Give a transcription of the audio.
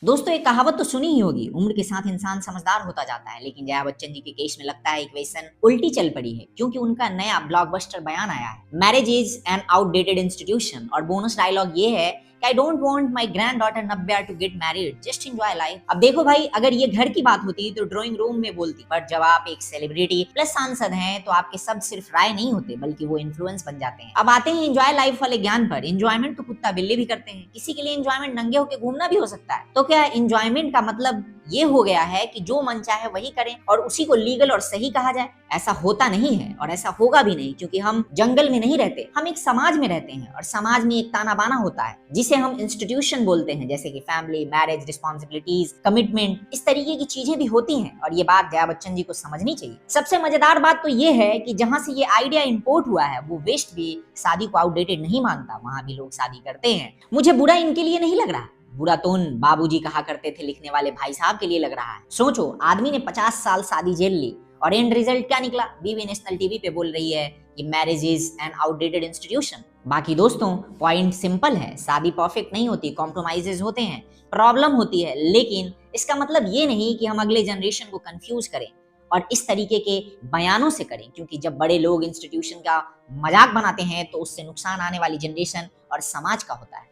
दोस्तों एक कहावत तो सुनी ही होगी, उम्र के साथ इंसान समझदार होता जाता है। लेकिन जया बच्चन जी के केस में लगता है इक्वेशन उल्टी चल पड़ी है, क्योंकि उनका नया ब्लॉकबस्टर बयान आया है, marriage is an outdated institution. और बोनस डायलॉग ये है कि I don't want my granddaughter Navya to get married, just enjoy life. अब देखो भाई, अगर ये घर की बात होती तो ड्राइंग रूम में बोलती, बट जब आप एक सेलिब्रिटी प्लस सांसद हैं तो आपके सब सिर्फ राय नहीं होते, बल्कि वो इन्फ्लुएंस बन जाते हैं। अब आते हैं एंजॉय लाइफ वाले ज्ञान पर। एंजॉयमेंट तो कुत्ता बिल्ली भी करते हैं, किसी के लिए एंजॉयमेंट नंगे होकर घूमना भी हो सकता है। तो क्या एंजॉयमेंट का मतलब ये हो गया है कि जो मन चाहे वही करें और उसी को लीगल और सही कहा जाए? ऐसा होता नहीं है और ऐसा होगा भी नहीं, क्योंकि हम जंगल में नहीं रहते, हम एक समाज में रहते हैं और समाज में एक ताना बाना होता है जिसे हम इंस्टीट्यूशन बोलते हैं, जैसे कि फैमिली, मैरिज, रिस्पॉन्सिबिलिटीज, कमिटमेंट, इस तरीके की चीजें भी होती हैं। और ये बात जया बच्चन जी को समझनी चाहिए। सबसे मजेदार बात तो ये है कि जहां से ये आइडिया इंपोर्ट हुआ है, वो वेस्ट भी शादी को आउटडेटेड नहीं मानता, वहां भी लोग शादी करते हैं। मुझे बुरा इनके लिए नहीं लग रहा, बुरा तो उन बाबूजी कहा करते थे लिखने वाले भाई साहब के लिए लग रहा है। सोचो, आदमी ने 50 साल शादी जेल ली और एंड रिजल्ट क्या निकला? बीवी नेशनल टीवी पे बोल रही है कि marriage is an outdated institution. बाकी दोस्तों, पॉइंट सिंपल है, शादी परफेक्ट नहीं होती, कॉम्प्रोमाइजेज होते हैं, प्रॉब्लम होती है, लेकिन इसका मतलब ये नहीं कि हम अगले जनरेशन को कंफ्यूज करें और इस तरीके के बयानों से करें, क्योंकि जब बड़े लोग इंस्टीट्यूशन का मजाक बनाते हैं तो उससे नुकसान आने वाली जनरेशन और समाज का होता है।